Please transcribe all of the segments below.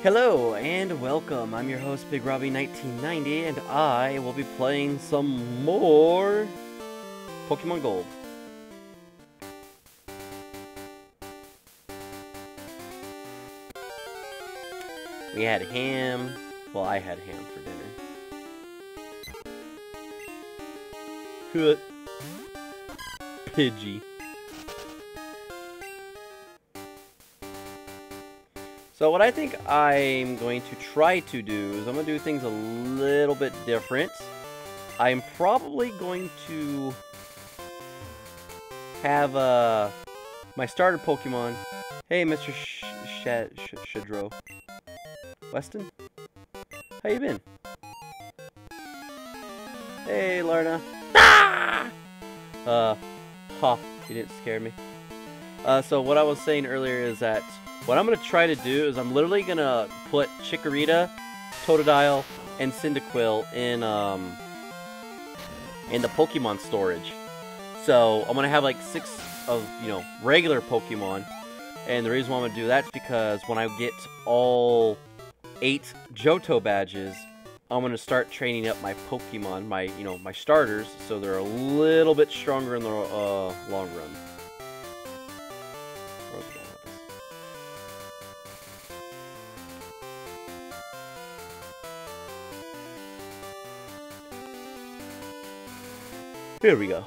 Hello and welcome. I'm your host Big Robbie 1990 and I will be playing some more Pokemon Gold. We had ham. Well, I had ham for dinner. Pidgey. So what I think I'm going to try to do is I'm going to do things a little bit different. I'm probably going to have my starter Pokemon. Hey, Mr. Shadro. Weston? How you been? Hey, Larna. Ah! You didn't scare me. So what I was saying earlier is that what I'm going to try to do is I'm literally going to put Chikorita, Totodile, and Cyndaquil in the Pokemon storage. So I'm going to have like 6 of, regular Pokemon. And the reason why I'm going to do that is because when I get all 8 Johto badges, I'm going to start training up my Pokemon, my starters, so they're a little bit stronger in the long run. Where was I going with this? Here we go.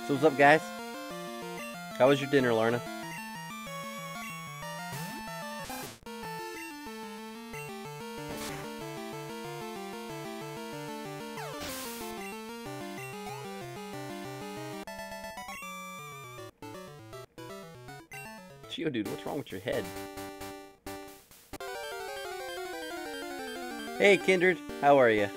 So what's up, guys? How was your dinner, Lorna? Geodude, what's wrong with your head? Hey, Kindred, how are you?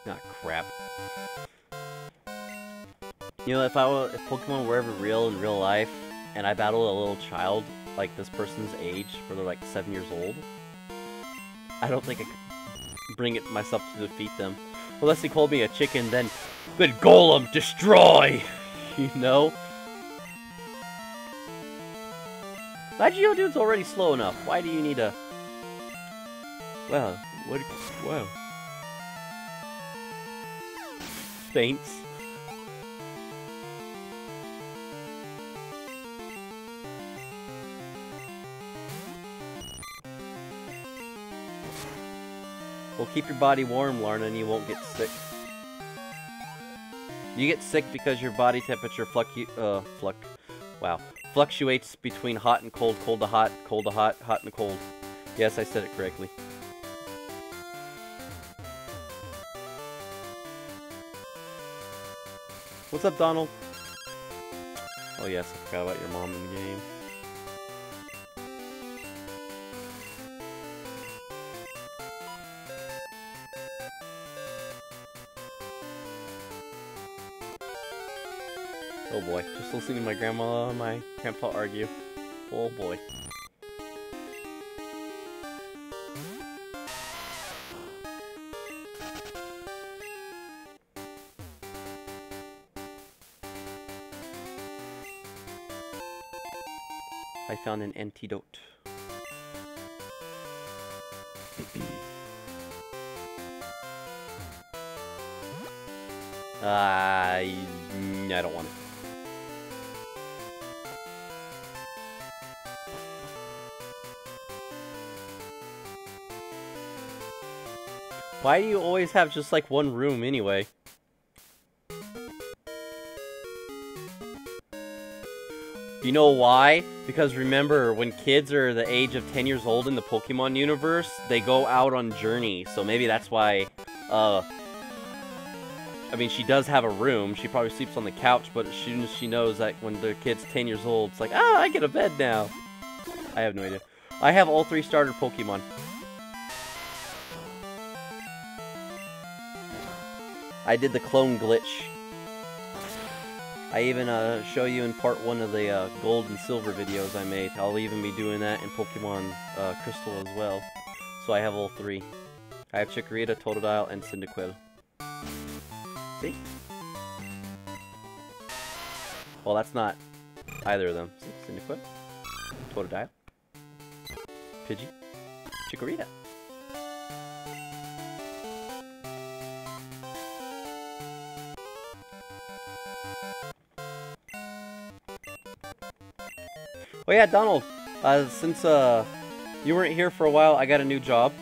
Ah, crap. If Pokemon were ever real in real life, and I battled a little child like this person's age, where they're like 7 years old, I don't think I could bring it myself to defeat them. Unless they called me a chicken, then Golem, destroy! That Geodude's already slow enough. Why do you need a... Wow, wow. Faints. Well, keep your body warm, Larna, and you won't get sick. You get sick because your body temperature fluctuates between hot and cold, cold to hot, cold to hot, hot and cold. Yes, I said it correctly. What's up, Donald? Oh yes, I forgot about your mom in the game. Oh boy, just listening to my grandma and my grandpa argue. Oh boy. I found an antidote. I don't want it. Why do you always have just like one room anyway? You know why? Because remember, when kids are the age of 10 years old in the Pokemon universe, they go out on journeys. So maybe that's why, I mean, she does have a room. She probably sleeps on the couch, but as soon as she knows that when the kid's 10 years old, it's like, ah, I get a bed now. I have no idea. I have all 3 starter Pokemon. I did the clone glitch. I even show you in part 1 of the gold and silver videos I made. I'll even be doing that in Pokemon Crystal as well. So I have all 3. I have Chikorita, Totodile, and Cyndaquil. See? Well, that's not either of them. See? Cyndaquil, Totodile, Pidgey, Chikorita. Oh yeah, Donald, since you weren't here for a while, I got a new job.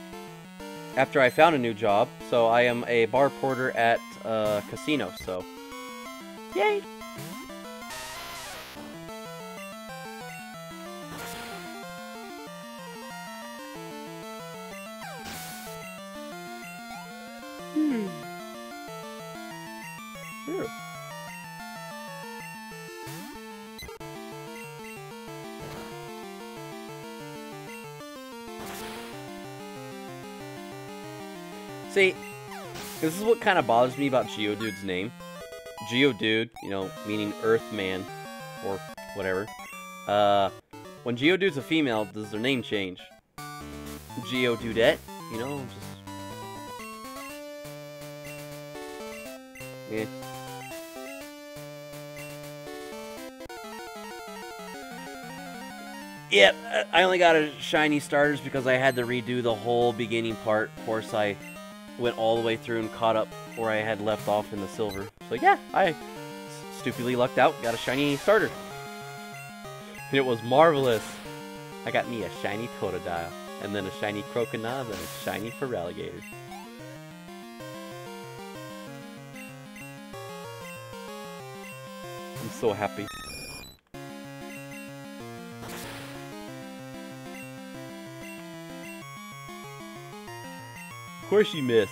After I found a new job, so I am a bar porter at a casino, so yay! Here. See, this is what kind of bothers me about Geodude's name. Geodude, you know, meaning Earthman, or whatever. When Geodude's a female, does their name change? Geodudette, you know, just... yeah. Yep, I only got a shiny starters because I had to redo the whole beginning part. Of course, I went all the way through and caught up where I had left off in the silver. So yeah, I stupidly lucked out, got a shiny starter. And it was marvelous. I got me a shiny Totodile, and then a shiny Croconaw, and a shiny Feraligatr. I'm so happy. Of course you miss.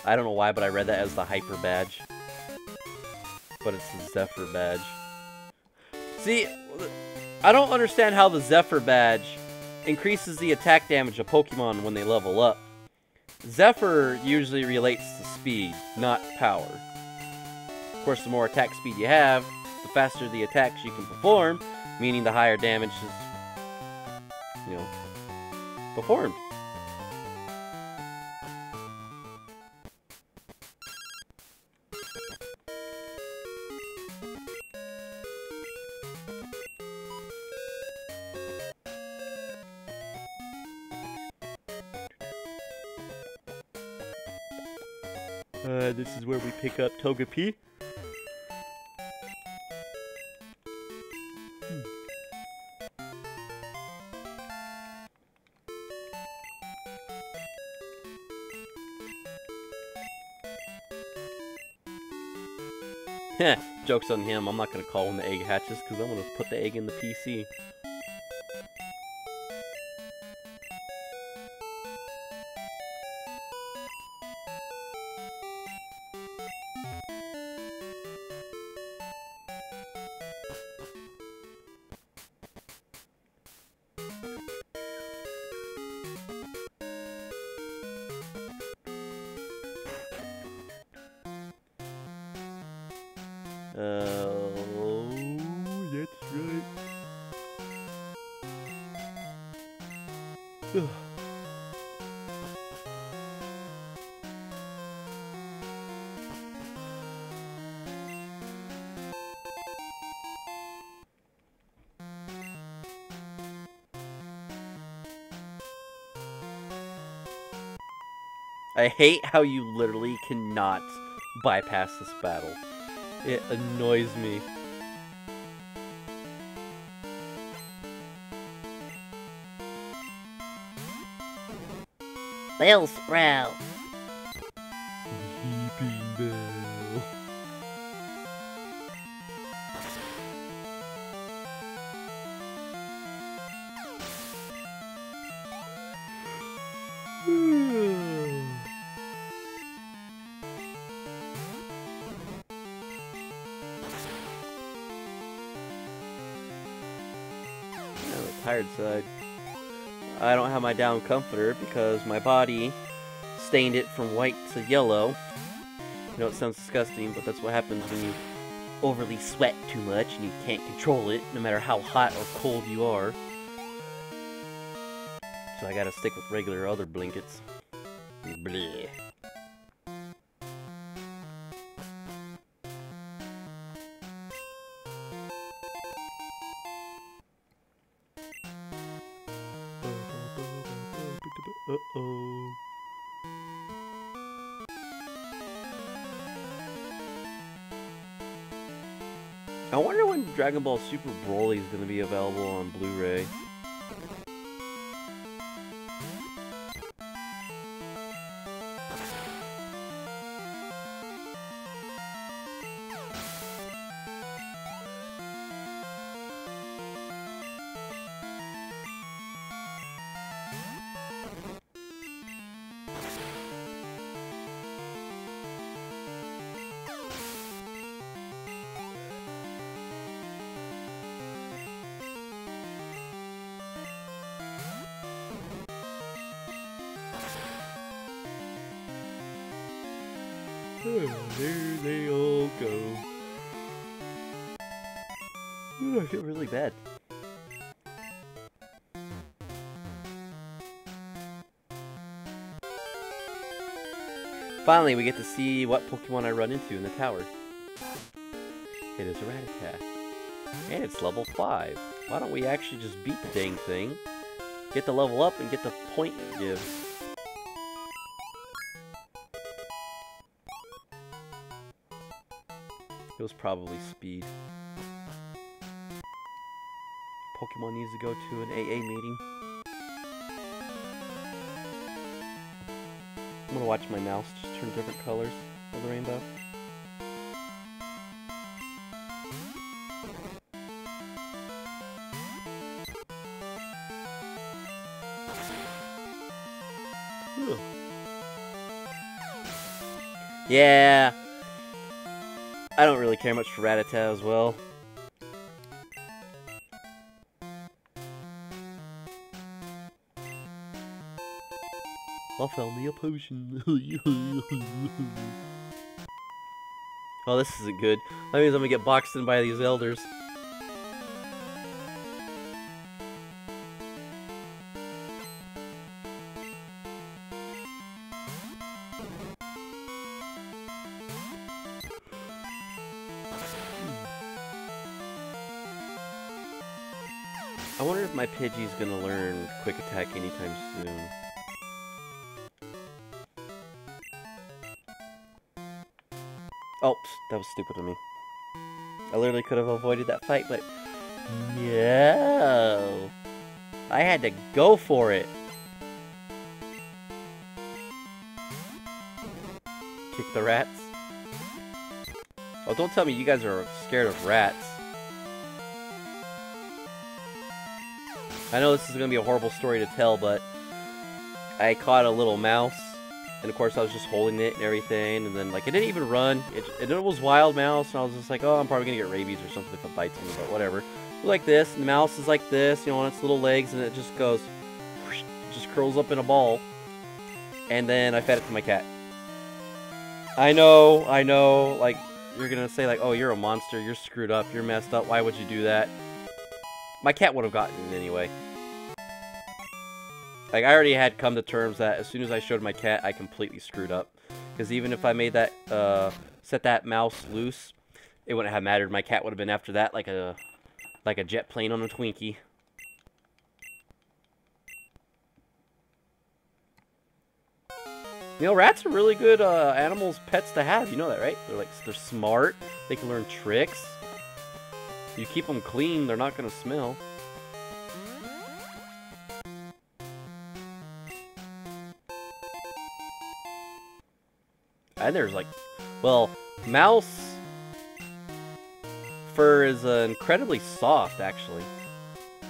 I don't know why, but I read that as the Hyper badge. But it's the Zephyr badge. See, I don't understand how the Zephyr badge increases the attack damage of Pokemon when they level up. Zephyr usually relates to speed, not power. Of course, the more attack speed you have, the faster the attacks you can perform, meaning the higher damage is, you know, performed. This is where we pick up Togepi. Heh, joke's on him. I'm not gonna call when the egg hatches because I'm gonna put the egg in the PC. Oh, that's right. I hate how you literally cannot bypass this battle. It annoys me. Bellsprout. Weeping Bell. Tired side. I don't have my down comforter because my body stained it from white to yellow. I know it sounds disgusting, but that's what happens when you overly sweat too much and you can't control it, no matter how hot or cold you are. So I gotta stick with regular other blankets. Bleh. Uh-oh. I wonder when Dragon Ball Super Broly is going to be available on Blu-ray. There they all go. Ooh, I feel really bad. Finally, we get to see what Pokemon I run into in the tower. It is a Rattata. And it's level 5. Why don't we actually just beat the dang thing, get the level up, and get the point it gives? It was probably speed. Pokemon needs to go to an AA meeting. I'm gonna watch my mouse just turn different colors of the rainbow. Ugh. Yeah. I don't really care much for Rattata as well. I found me a potion. Oh, this isn't good. That means I'm gonna get boxed in by these elders. I wonder if my Pidgey's gonna learn Quick Attack anytime soon. Oh, that was stupid of me. I literally could have avoided that fight, but no. I had to go for it. Kick the rats. Oh, don't tell me you guys are scared of rats. I know this is going to be a horrible story to tell, but I caught a little mouse, and of course I was just holding it and everything, and then like it didn't even run. It was wild mouse, and I was just like, oh, I'm probably going to get rabies or something if it bites me, but whatever. It was like this, and the mouse is like this, you know, on its little legs, and it just goes, whoosh, just curls up in a ball, and then I fed it to my cat. I know, like, you're going to say like, oh, you're a monster, you're screwed up, you're messed up, why would you do that? My cat would have gotten it anyway. Like, I already had come to terms that as soon as I showed my cat, I completely screwed up. Because even if I made that, set that mouse loose, it wouldn't have mattered. My cat would have been after that like a jet plane on a Twinkie. You know, rats are really good animals, pets to have. You know that, right? They're smart. They can learn tricks. You keep them clean, they're not going to smell. And there's like, well, mouse fur is incredibly soft, actually.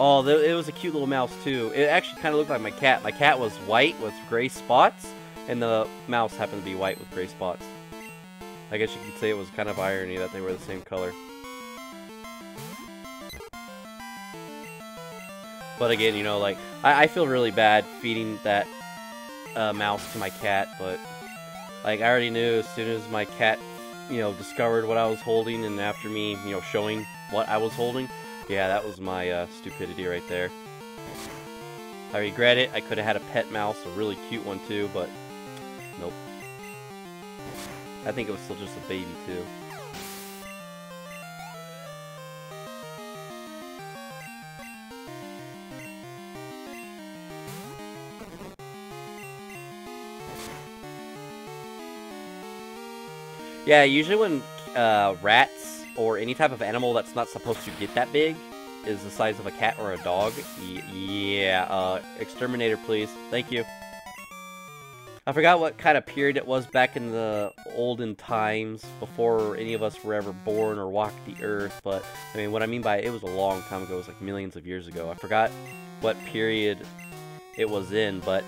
Oh, it was a cute little mouse, too. It actually kind of looked like my cat. My cat was white with gray spots, and the mouse happened to be white with gray spots. I guess you could say it was kind of irony that they were the same color. But again, you know, like, I feel really bad feeding that mouse to my cat, but, like, I already knew as soon as my cat, you know, discovered what I was holding, and after me, you know, showing what I was holding, yeah, that was my stupidity right there. I regret it. I could have had a pet mouse, a really cute one too, but nope. I think it was still just a baby too. Yeah, usually when rats or any type of animal that's not supposed to get that big is the size of a cat or a dog, yeah, exterminator please. Thank you. I forgot what kind of period it was back in the olden times, before any of us were ever born or walked the earth, but, I mean, what I mean by it was a long time ago. It was like millions of years ago. I forgot what period it was in, but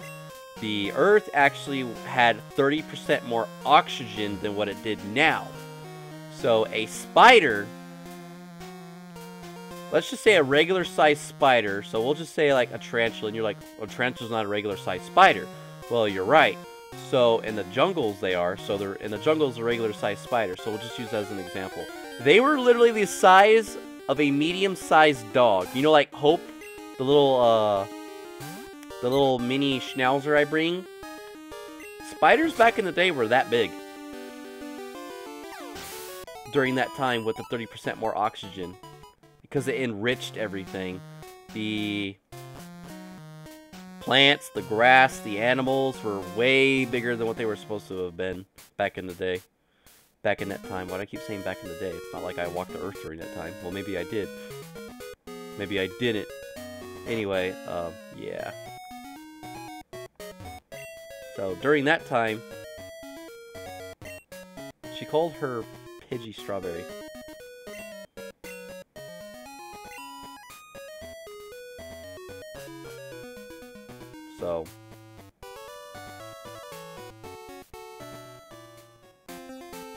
the earth actually had 30% more oxygen than what it did now. So a spider, let's just say a regular sized spider, so we'll just say like a tarantula, and you're like, well, tarantula's not a regular sized spider. Well, you're right. So in the jungles they are, so they're in the jungles a regular sized spider, so we'll just use that as an example. They were literally the size of a medium sized dog. You know, like Hope, the little mini schnauzer I bring? Spiders back in the day were that big. During that time with the 30% more oxygen. Because it enriched everything. The plants, the grass, the animals were way bigger than what they were supposed to have been back in the day. Back in that time. Why do I keep saying back in the day? It's not like I walked the earth during that time. Well, maybe I did. Maybe I didn't. Anyway, yeah. So, during that time, she called her Pidgey Strawberry. So,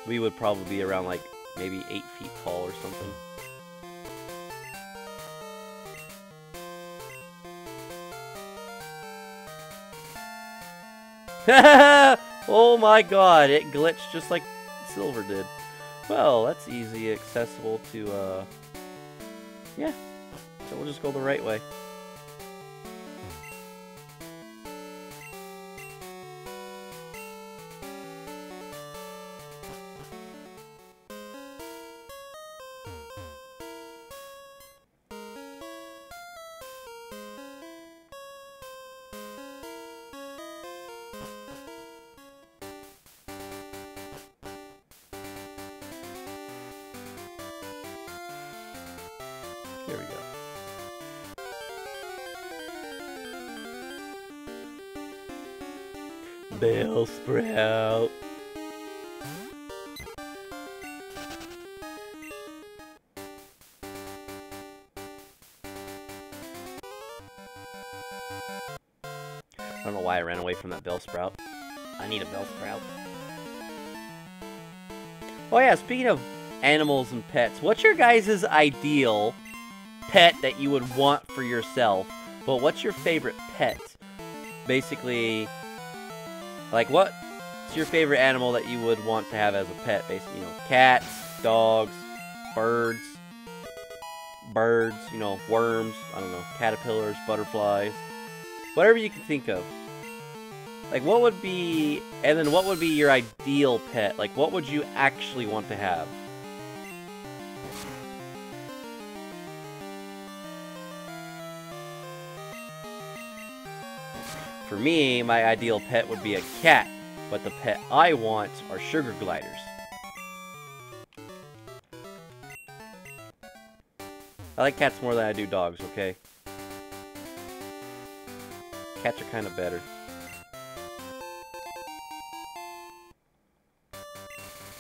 we would probably be around like maybe 8 feet tall or something. Oh my god, it glitched just like Silver did. Well, that's easy, accessible to, yeah. So we'll just go the right way. Here we go. Bell sprout. I don't know why I ran away from that bell sprout. I need a bell sprout. Oh yeah, speaking of animals and pets, what's your guys' ideal pet that you would want for yourself? But what's your favorite pet? Basically, like what's your favorite animal that you would want to have as a pet? Basically, you know, cats, dogs, birds, you know, worms, I don't know, caterpillars, butterflies, whatever you can think of. Like what would be, and then what would be your ideal pet? Like what would you actually want to have? For me, my ideal pet would be a cat, but the pet I want are sugar gliders. I like cats more than I do dogs, okay? Cats are kind of better.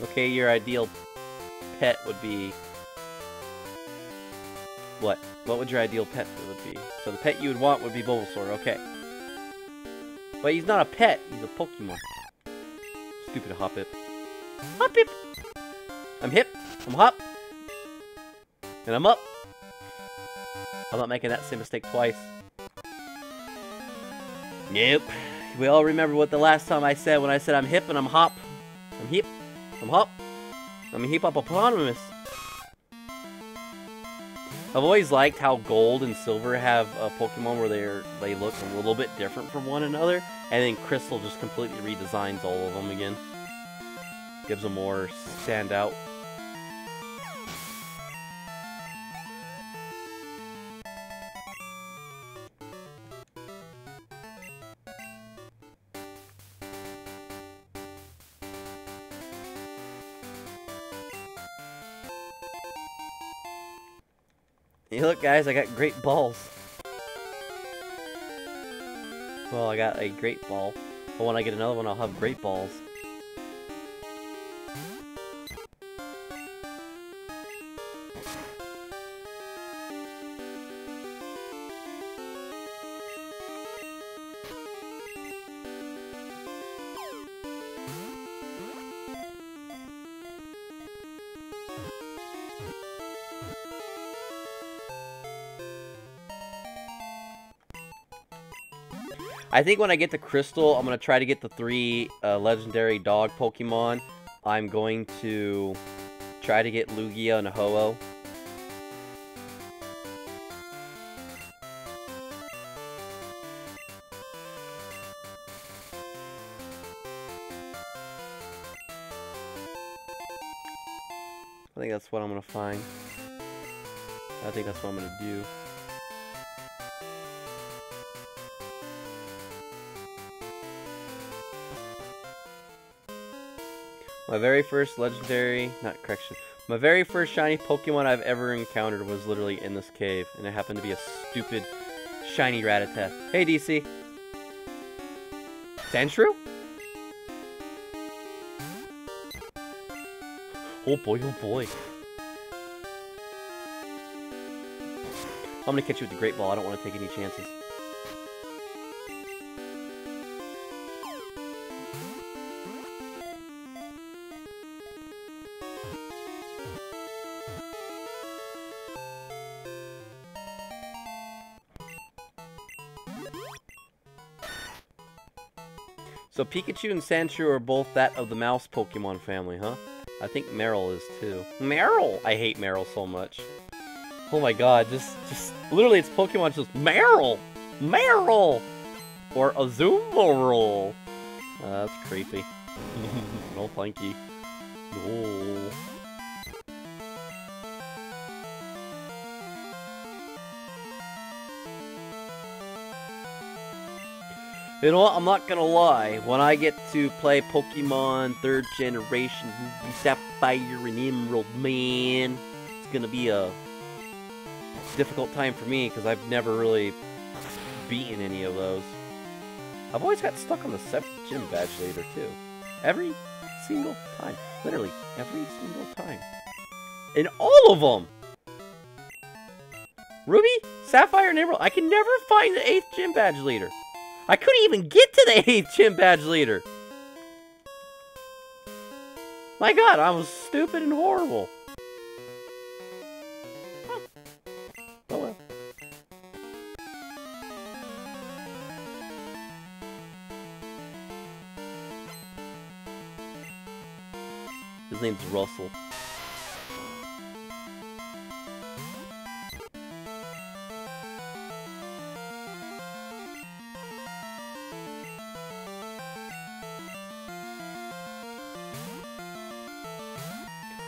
Okay, your ideal pet would be... What? What would your ideal pet would be? So the pet you would want would be Bulbasaur, okay. But he's not a pet, he's a Pokemon. Stupid Hoppip. Hoppip! I'm hip, I'm hop, and I'm up. I'm not making that same mistake twice. Nope. We all remember what the last time I said when I said I'm hip and I'm hop. I'm hip, I'm hop, I'm a hippopotamus. I've always liked how Gold and Silver have a Pokemon where they look a little bit different from one another, and then Crystal just completely redesigns all of them again. Gives them more standout. Hey, look, guys, I got great balls. Well, I got a great ball, but when I get another one, I'll have great balls. I think when I get the Crystal, I'm going to try to get the 3 legendary dog Pokemon. I'm going to try to get Lugia and Ho-Oh. I think that's what I'm going to find. I think that's what I'm going to do. My very first legendary, my very first shiny Pokemon I've ever encountered was literally in this cave, and it happened to be a stupid shiny Rattata. Hey, DC. Sandshrew? Oh boy, oh boy. I'm gonna catch you with the Great Ball, I don't want to take any chances. So Pikachu and Sandshrew are both that of the mouse Pokemon family, huh? I think Meryl is too. Meryl! I hate Meryl so much. Oh my god, just literally it's Pokemon just Meryl! Meryl! Or Azumarill! That's creepy. No thank you. No. You know what, I'm not gonna lie, when I get to play Pokemon 3rd generation, Ruby, Sapphire, and Emerald, man, it's gonna be a difficult time for me, because I've never really beaten any of those. I've always got stuck on the 7th gym badge later, too. Every single time. Literally, every single time. In all of them! Ruby, Sapphire, and Emerald, I can never find the 8th gym badge leader. I couldn't even get to the 8th gym badge leader. My god, I was stupid and horrible. Huh. Oh well. His name's Russell.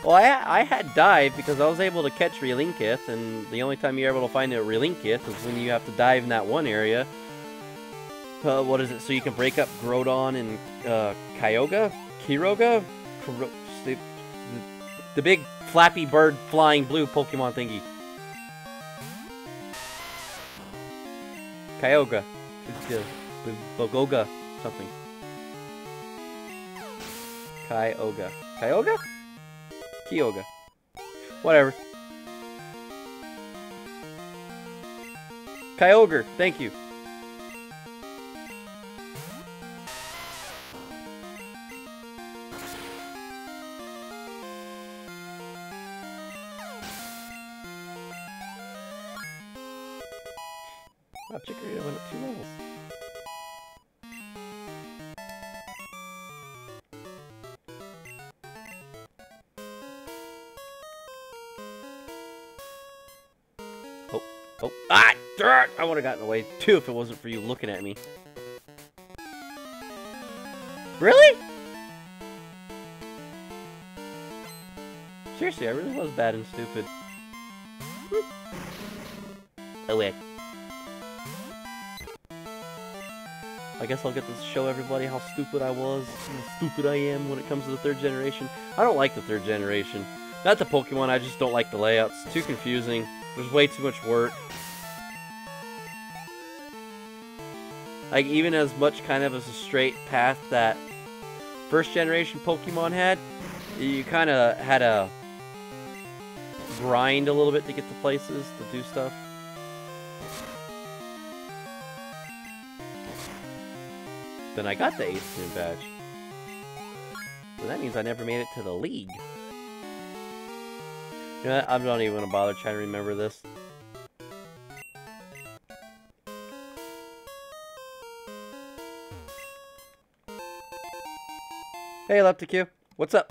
Well, I had dive because I was able to catch Relinkith, and the only time you're able to find a Relinkith is when you have to dive in that one area. What is it? So you can break up Groudon and Kyogre? Kyogre? The big flappy bird flying blue Pokemon thingy. Kyogre. Bogoga. Something. Kyogre. Kyogre? Kyogre. Whatever. Kyogre, thank you. Wow, Chikorita went up 2 levels. Oh, ah, dirt! I would have gotten away too if it wasn't for you looking at me. Really? Seriously, I really was bad and stupid. Oh wait. I guess I'll get to show everybody how stupid I was, how stupid I am when it comes to the 3rd generation. I don't like the 3rd generation. Not the Pokemon, I just don't like the layouts. It's too confusing. There's way too much work. Like, even as much kind of as a straight path that 1st generation Pokemon had, you kind of had to grind a little bit to get to places, to do stuff. Then I got the 8th Gym badge. So that means I never made it to the league. You know what? I'm not even going to bother trying to remember this. Hey, Lepticue. What's up?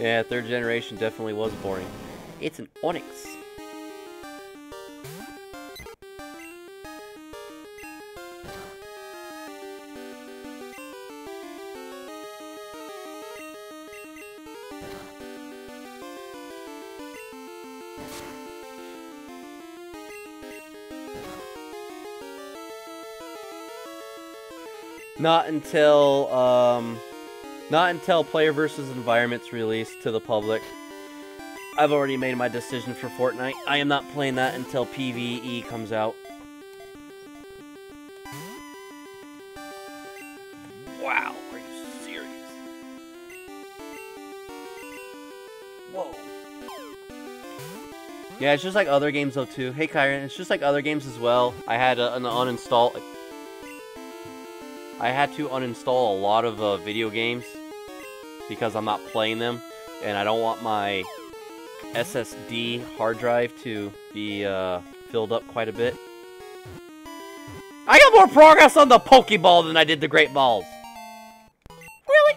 Yeah, 3rd generation definitely was boring. It's an Onix. Not until Player vs. Environment's released to the public. I've already made my decision for Fortnite. I am not playing that until PvE comes out. Wow, are you serious? Whoa. Yeah, it's just like other games though too. Hey Kyron, it's just like other games as well. I had to uninstall a lot of video games because I'm not playing them, and I don't want my SSD hard drive to be filled up quite a bit. I got more progress on the Pokeball than I did the Great Balls. Really?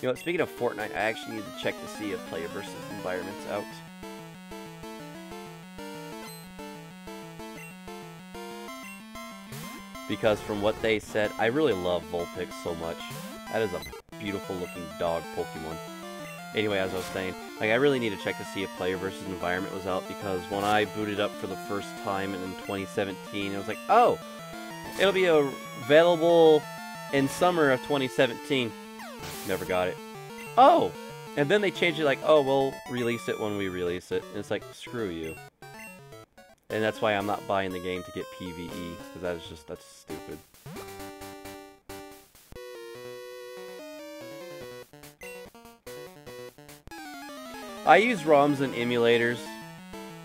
You know what, speaking of Fortnite, I actually need to check to see if Player vs. Environment's out. Because from what they said, I really love Vulpix so much. That is a beautiful looking dog Pokemon. Anyway, as I was saying, like, I really need to check to see if Player vs. Environment was out, because when I booted up for the first time in 2017, it was like, oh, it'll be available in summer of 2017. Never got it. Oh! And then they changed it like, oh, we'll release it when we release it. And it's like, screw you. And that's why I'm not buying the game to get PvE, because that's stupid. I use ROMs and emulators.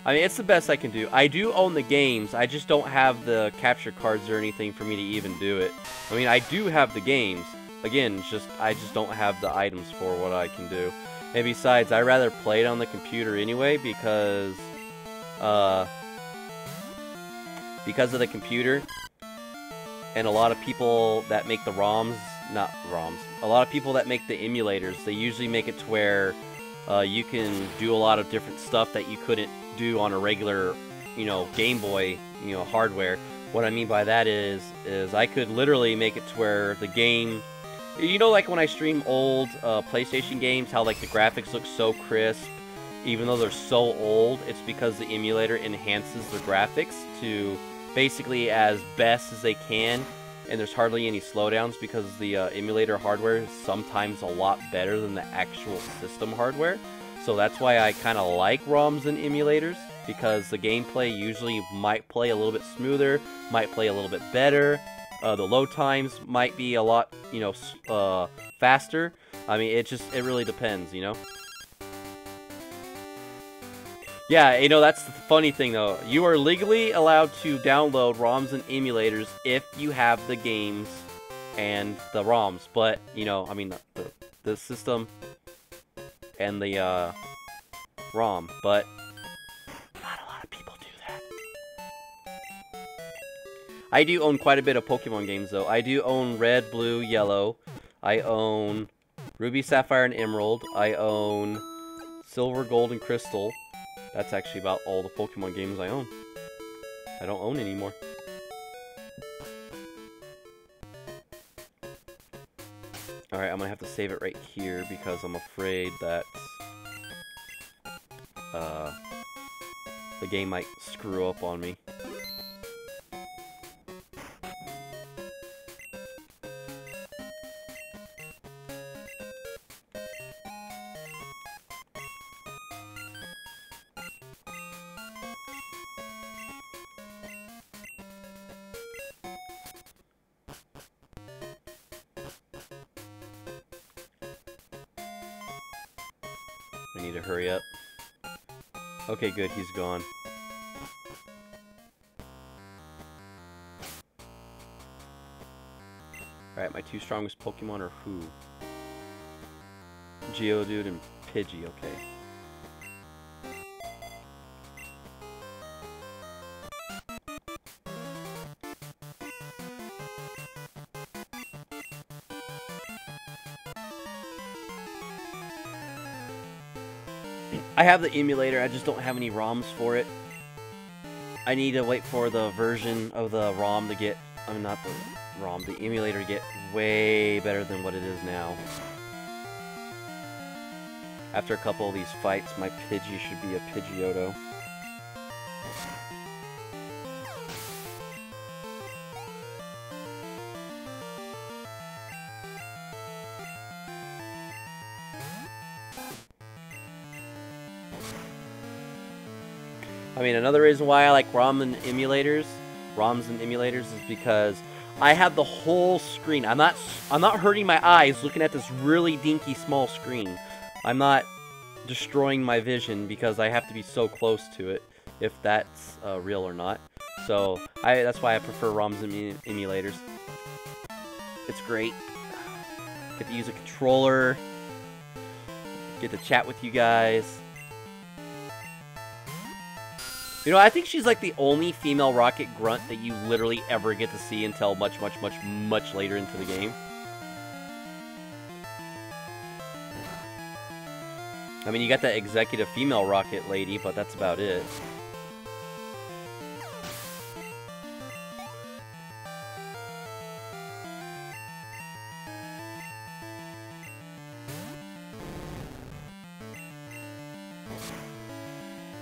I mean, it's the best I can do. I do own the games, I just don't have the capture cards or anything for me to even do it. I mean, I do have the games. Again, I just don't have the items for what I can do. And besides, I rather play it on the computer anyway because of the computer. And a lot of people that make the ROMs, not ROMs, a lot of people that make the emulators, they usually make it to where you can do a lot of different stuff that you couldn't do on a regular you know, Game Boy, you know, hardware. What I mean by that is I could literally make it to where the game, you know, like when I stream old PlayStation games, how like the graphics look so crisp, even though they're so old. It's because the emulator enhances the graphics to basically as best as they can, and there's hardly any slowdowns because the emulator hardware is sometimes a lot better than the actual system hardware. So that's why I kind of like ROMs and emulators, because the gameplay usually might play a little bit smoother, might play a little bit better. The load times might be a lot, you know, faster. I mean, it really depends, you know? Yeah, you know, that's the funny thing, though. You are legally allowed to download ROMs and emulators if you have the games and the ROMs. But, you know, I mean, the system and the ROM. But not a lot of people do that. I do own quite a bit of Pokemon games, though. I do own Red, Blue, Yellow. I own Ruby, Sapphire, and Emerald. I own Silver, Gold, and Crystal. That's actually about all the Pokemon games I own. I don't own anymore. Alright, I'm gonna have to save it right here because I'm afraid that the game might screw up on me. I need to hurry up. Okay, good, he's gone. Alright, my two strongest Pokemon are who? Geodude and Pidgey, okay. I have the emulator, I just don't have any ROMs for it. I need to wait for the version of the ROM to get... I mean, not the ROM, the emulator to get way better than what it is now. After a couple of these fights, my Pidgey should be a Pidgeotto. I mean, another reason why I like ROMs and emulators is because I have the whole screen. I'm not hurting my eyes looking at this really dinky small screen. I'm not destroying my vision because I have to be so close to it, if that's real or not. So that's why I prefer ROMs and emulators. It's great. Get to use a controller. Get to chat with you guys. You know, I think she's like the only female rocket grunt that you literally ever get to see until much later into the game. I mean, you got that executive female rocket lady, but that's about it.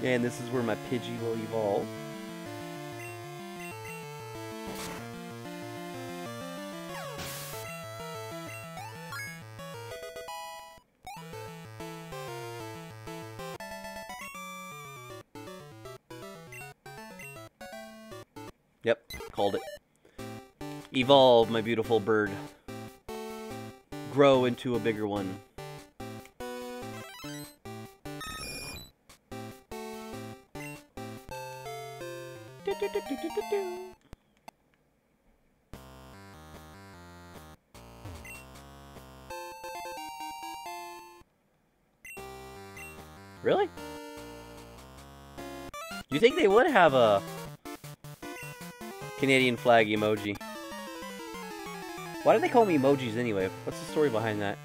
And this is where my Pidgey will evolve. Yep, called it. Evolve, my beautiful bird. Grow into a bigger one. Really? You think they would have a Canadian flag emoji? Why do they call me emojis anyway? What's the story behind that?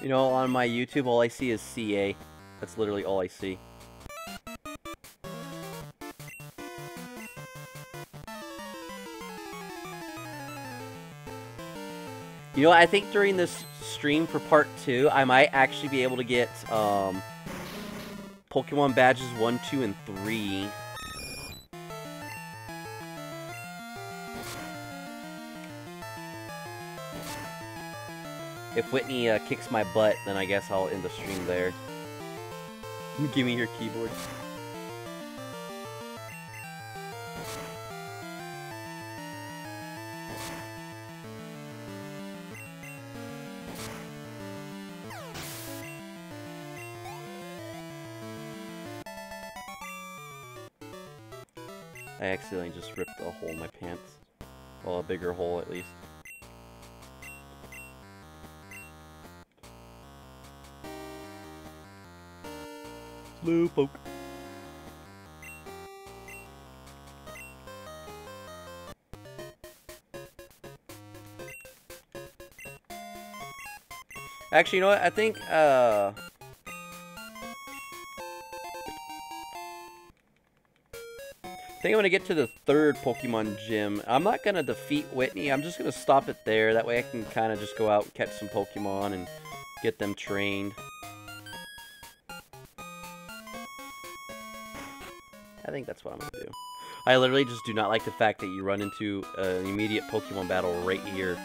You know, on my YouTube, all I see is CA. That's literally all I see. You know, I think during this stream for part 2, I might actually be able to get Pokemon badges 1, 2, and 3. If Whitney kicks my butt, then I guess I'll end the stream there. Give me your keyboard. I accidentally just ripped a hole in my pants. Well, a bigger hole at least. Slowpoke. Actually, you know what? I think I'm gonna get to the 3rd Pokemon gym. I'm not gonna defeat Whitney. I'm just gonna stop it there. That way I can kind of just go out and catch some Pokemon and get them trained. I think that's what I'm gonna do. I literally just do not like the fact that you run into an immediate Pokemon battle right here.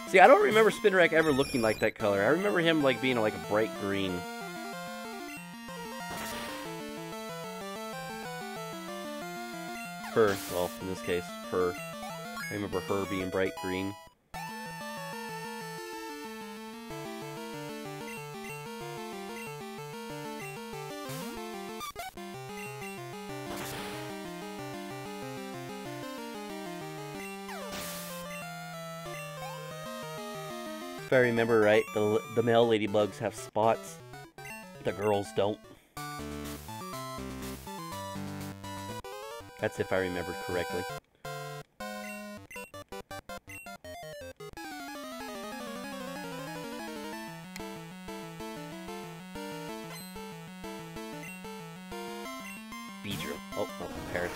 See, I don't remember Spinarak ever looking like that color. I remember him like being like a bright green. Her, well, in this case, her. I remember her being bright green. If I remember right, the male ladybugs have spots. The girls don't. That's if I remember correctly. Beedrill. Oh, no, parrot.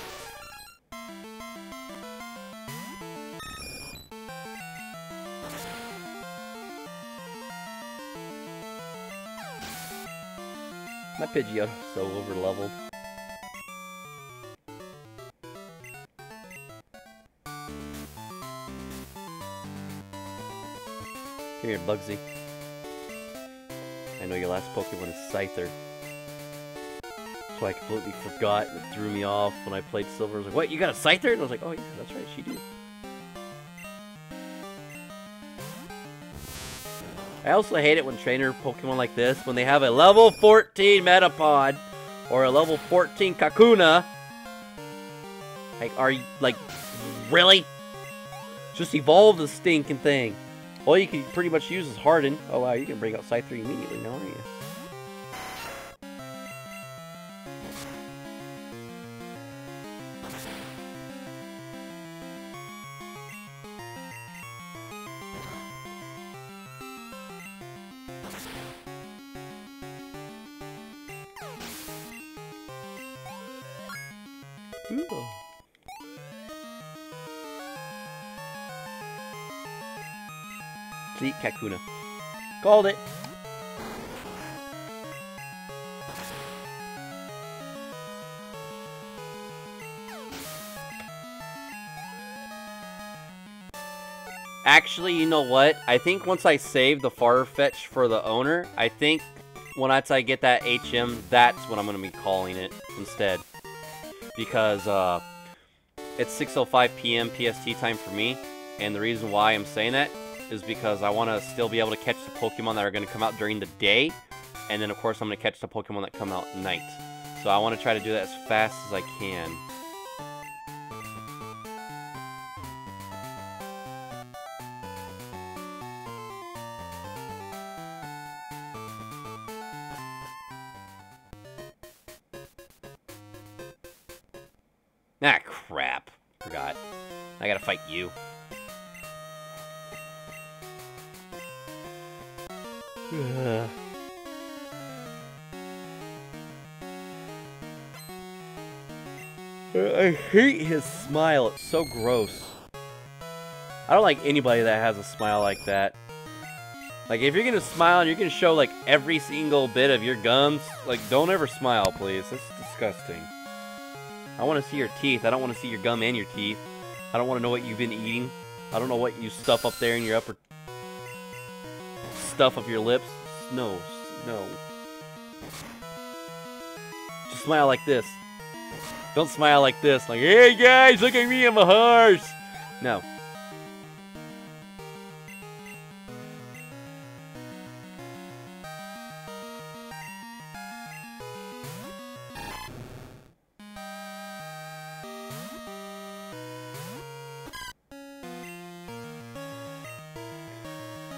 My Pidgeotto's so over-leveled. Come here, Bugsy. I know your last Pokemon is Scyther. So I completely forgot, and it threw me off when I played Silver. I was like, what, you got a Scyther? And I was like, oh yeah, that's right, she do. I also hate it when trainer Pokemon like this, when they have a level 14 Metapod, or a level 14 Kakuna. Like, are you, like, really? Just evolve the stinking thing. All you can pretty much use is Harden. Oh wow, you can bring out Scyther immediately now, aren't you? Ooh. See, Kakuna. Called it! Actually, you know what? I think once I save the Farfetch for the owner, I think once I get that HM, that's what I'm going to be calling it instead. Because it's 6:05 p.m. PST time for me, and the reason why I'm saying that is because I want to still be able to catch the Pokemon that are going to come out during the day, and then of course I'm going to catch the Pokemon that come out at night. So I want to try to do that as fast as I can. Ah, crap. Forgot. I gotta fight you. I hate his smile. It's so gross. I don't like anybody that has a smile like that. Like, if you're gonna smile and you're gonna show, like, every single bit of your gums, like, don't ever smile, please. That's disgusting. I want to see your teeth. I don't want to see your gum and your teeth. I don't want to know what you've been eating. I don't know what you stuff up there in your upper stuff of your lips. No, no. Just smile like this. Don't smile like this. Like, hey guys, look at me, I'm a horse. No.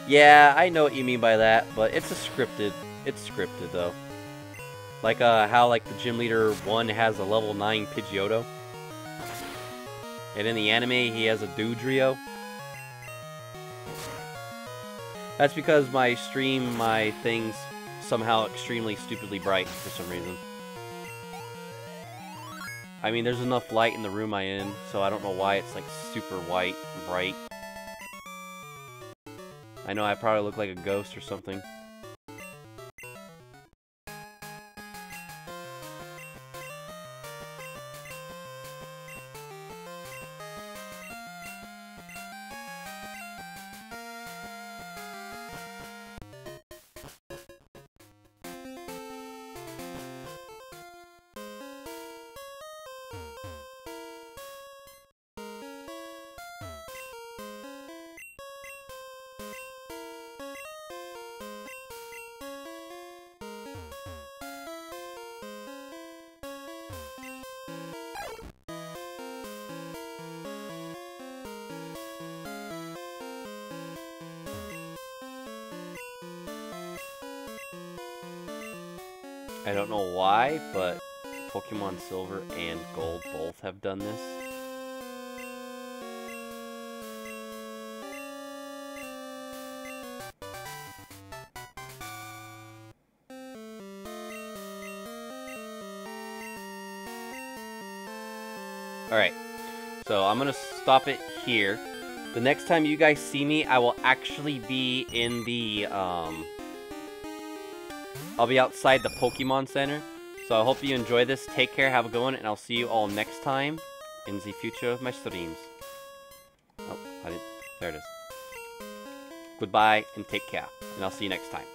Yeah, I know what you mean by that, but it's scripted though. Like how like the gym leader 1 has a level 9 Pidgeotto. And in the anime he has a Dugtrio. That's because my thing's somehow extremely stupidly bright for some reason. I mean, there's enough light in the room I'm in, so I don't know why it's like super white and bright. I know I probably look like a ghost or something. I don't know why, but Pokemon Silver and Gold both have done this. Alright, so I'm gonna stop it here. The next time you guys see me, I will actually be in the, I'll be outside the Pokemon Center. So I hope you enjoy this. Take care, have a good one, and I'll see you all next time in the future of my streams. Oh, there it is. Goodbye, and take care. And I'll see you next time.